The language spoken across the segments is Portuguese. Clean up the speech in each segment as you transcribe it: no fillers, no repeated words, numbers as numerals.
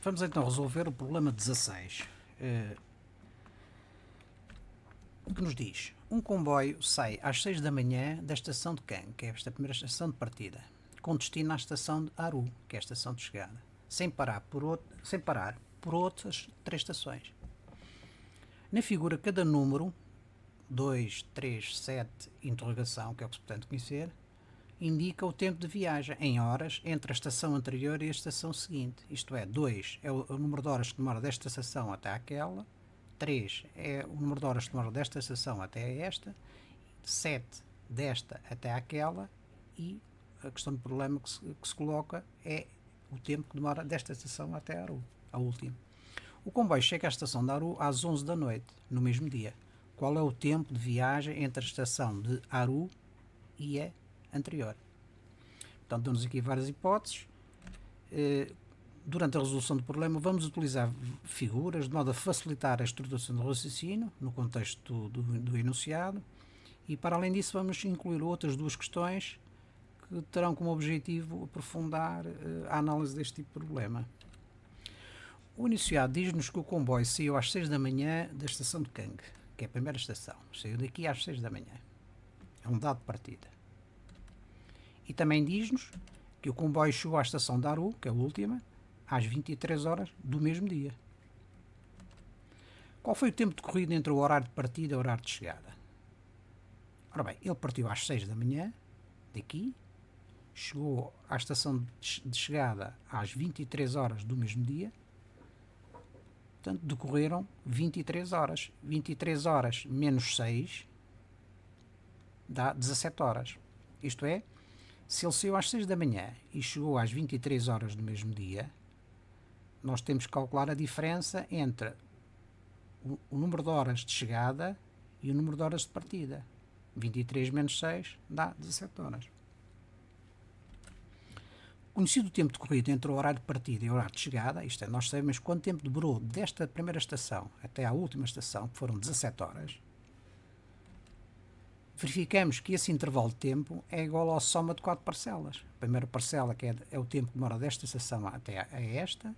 Vamos então resolver o problema 16, que nos diz: um comboio sai às 6 da manhã da estação de Cangue, que é esta primeira estação de partida, com destino à estação de Aru, que é a estação de chegada, sem parar por outras 3 estações. Na figura, cada número, 2, 3, 7, interrogação, que é o que se pretende conhecer, indica o tempo de viagem em horas entre a estação anterior e a estação seguinte. Isto é, 2 é o número de horas que demora desta estação até aquela, 3 é o número de horas que demora desta estação até esta, 7 desta até aquela, e a questão do problema que se coloca é o tempo que demora desta estação até Aru, a última. O comboio chega à estação de Aru às 11 da noite, no mesmo dia. Qual é o tempo de viagem entre a estação de Aru e a anterior? Portanto, dão-nos aqui várias hipóteses. Durante a resolução do problema, vamos utilizar figuras de modo a facilitar a estruturação do raciocínio no contexto do enunciado, e para além disso vamos incluir outras duas questões que terão como objetivo aprofundar a análise deste tipo de problema. O enunciado diz-nos que o comboio saiu às 6 da manhã da estação de Cangue, que é a primeira estação. Saiu daqui às 6 da manhã. É um dado de partida. E também diz-nos que o comboio chegou à estação de Aru, que é a última, às 23 horas do mesmo dia. Qual foi o tempo decorrido entre o horário de partida e o horário de chegada? Ora bem, ele partiu às 6 da manhã, daqui, chegou à estação de chegada às 23 horas do mesmo dia. Portanto, decorreram 23 horas. 23 horas menos 6 dá 17 horas. Isto é, se ele saiu às 6 da manhã e chegou às 23 horas do mesmo dia, nós temos que calcular a diferença entre o número de horas de chegada e o número de horas de partida. 23 menos 6 dá 17 horas. Conhecido o tempo decorrido entre o horário de partida e o horário de chegada, isto é, nós sabemos quanto tempo demorou desta primeira estação até à última estação, que foram 17 horas, verificamos que esse intervalo de tempo é igual à soma de 4 parcelas. A primeira parcela, que é o tempo que demora desta estação até a esta,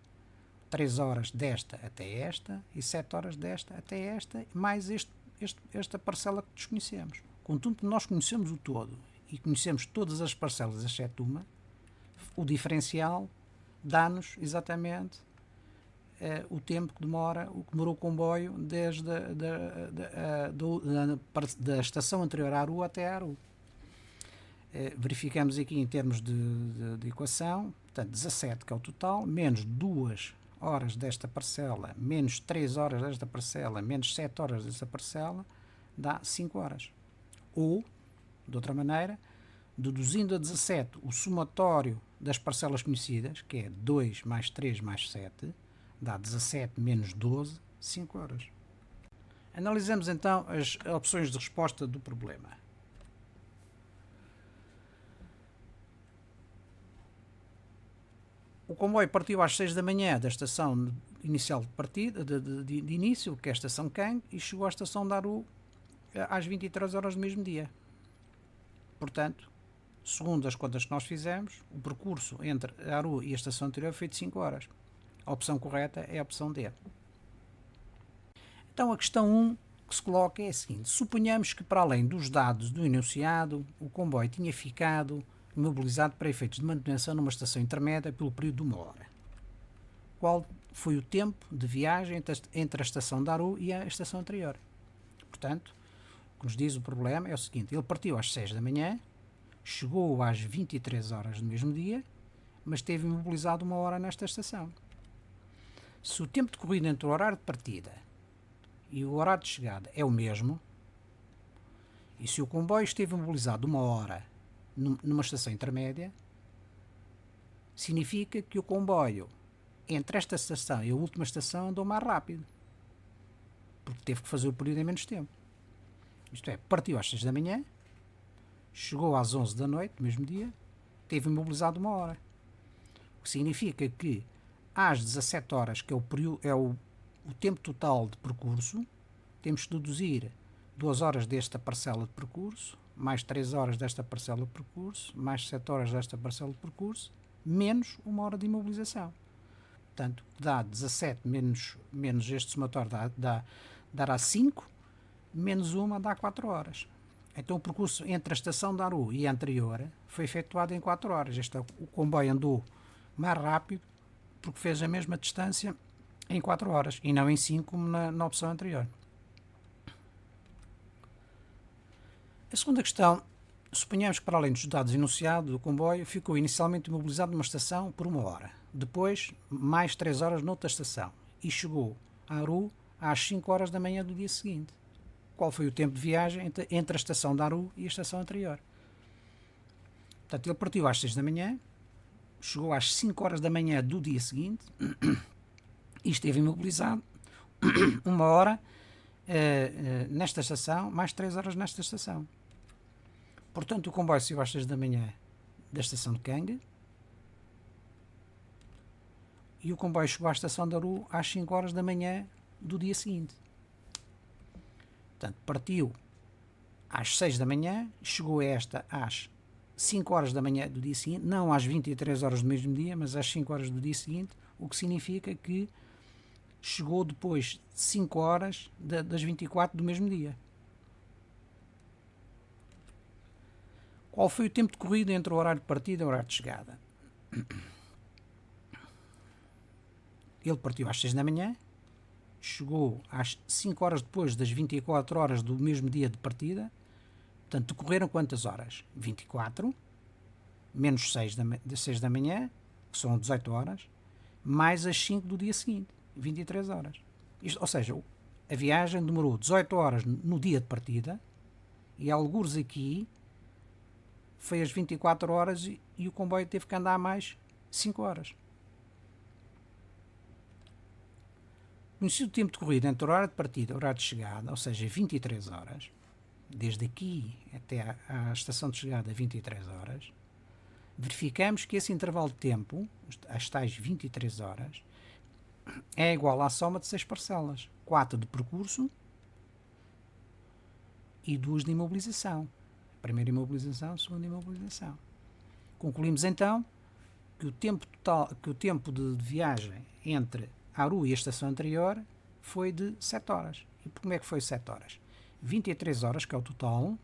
3 horas desta até esta e 7 horas desta até esta, mais esta parcela que desconhecemos. Contudo, nós conhecemos o todo e conhecemos todas as parcelas, exceto uma, o diferencial dá-nos exatamente o tempo que demorou o comboio desde da estação anterior à Aru até a Aru. Verificamos aqui em termos de equação, portanto, 17, que é o total, menos 2 horas desta parcela, menos 3 horas desta parcela, menos 7 horas desta parcela, dá 5 horas. Ou, de outra maneira, deduzindo a 17 o somatório das parcelas conhecidas, que é 2 mais 3 mais 7, dá 17 menos 12, 5 horas. Analisamos então as opções de resposta do problema. O comboio partiu às 6 da manhã da estação inicial de partida, de início, que é a estação Cangue, e chegou à estação de Aru às 23 horas do mesmo dia. Portanto, segundo as contas que nós fizemos, o percurso entre a Aru e a estação anterior foi de 5 horas. A opção correta é a opção D. Então a questão 1 que se coloca é a seguinte: suponhamos que, para além dos dados do enunciado, o comboio tinha ficado imobilizado para efeitos de manutenção numa estação intermédia pelo período de 1 hora. Qual foi o tempo de viagem entre a estação de Aru e a estação anterior? Portanto, o que nos diz o problema é o seguinte: ele partiu às 6 da manhã, chegou às 23 horas do mesmo dia, mas esteve imobilizado 1 hora nesta estação. Se o tempo decorrido entre o horário de partida e o horário de chegada é o mesmo, e se o comboio esteve imobilizado 1 hora numa estação intermédia, significa que o comboio entre esta estação e a última estação andou mais rápido, porque teve que fazer o período em menos tempo. Isto é, partiu às 6 da manhã, chegou às 11 da noite, no mesmo dia, esteve imobilizado 1 hora. O que significa que às 17 horas, que é o tempo total de percurso, temos que deduzir 2 horas desta parcela de percurso, mais 3 horas desta parcela de percurso, mais 7 horas desta parcela de percurso, menos 1 hora de imobilização. Portanto, dá 17 menos este somatório dará 5, menos 1 dá 4 horas. Então o percurso entre a estação de Aru e a anterior foi efetuado em 4 horas. O comboio andou mais rápido porque fez a mesma distância em 4 horas e não em 5 como na opção anterior. A segunda questão, suponhamos que para além dos dados enunciados, o comboio ficou inicialmente imobilizado numa estação por 1 hora, depois mais 3 horas noutra estação e chegou a Aru às 5 horas da manhã do dia seguinte. Qual foi o tempo de viagem entre a estação de Aru e a estação anterior? Portanto, ele partiu às 6 da manhã, chegou às 5 horas da manhã do dia seguinte e esteve imobilizado 1 hora nesta estação, mais 3 horas nesta estação. Portanto, o comboio saiu às 6 da manhã da estação de Cangue e o comboio chegou à estação de Aru às 5 horas da manhã do dia seguinte. Portanto, partiu às 6 da manhã, chegou a esta às 5 horas da manhã do dia seguinte, não às 23 horas do mesmo dia, mas às 5 horas do dia seguinte, o que significa que chegou depois de 5 horas das 24 do mesmo dia. Qual foi o tempo decorrido entre o horário de partida e o horário de chegada? Ele partiu às 6 da manhã, chegou às 5 horas depois das 24 horas do mesmo dia de partida. Portanto, decorreram quantas horas? 24, menos 6 da manhã, que são 18 horas, mais as 5 do dia seguinte, 23 horas. Ou seja, a viagem demorou 18 horas no dia de partida e algures aqui foi às 24 horas e o comboio teve que andar mais 5 horas. Conhecido o tempo decorrido entre o horário de partida e o horário de chegada, ou seja, 23 horas, desde aqui até à estação de chegada, 23 horas, verificamos que esse intervalo de tempo, as tais 23 horas, é igual à soma de 6 parcelas, 4 de percurso e 2 de imobilização. Primeira imobilização, segunda imobilização. Concluímos então que o tempo de viagem entre Aru e a estação anterior foi de 7 horas. E como é que foi 7 horas? 23 horas, que é o total,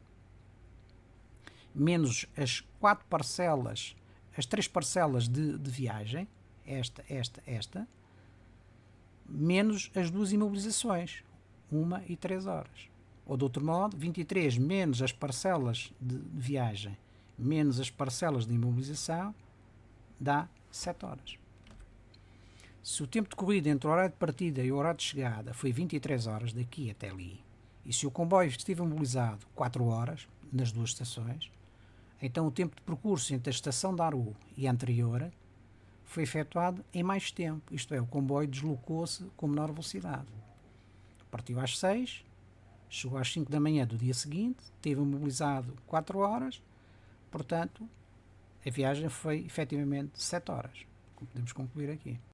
menos as 4 parcelas, as 3 parcelas de viagem, esta, menos as 2 imobilizações, 1 e 3 horas. Ou de outro modo, 23 menos as parcelas de viagem, menos as parcelas de imobilização, dá 7 horas. Se o tempo decorrido entre o horário de partida e o horário de chegada foi 23 horas daqui até ali, e se o comboio esteve imobilizado 4 horas nas duas estações, então o tempo de percurso entre a estação de Aru e a anterior foi efetuado em mais tempo, isto é, o comboio deslocou-se com menor velocidade. Partiu às 6, chegou às 5 da manhã do dia seguinte, esteve imobilizado 4 horas, portanto, a viagem foi efetivamente 7 horas, como podemos concluir aqui.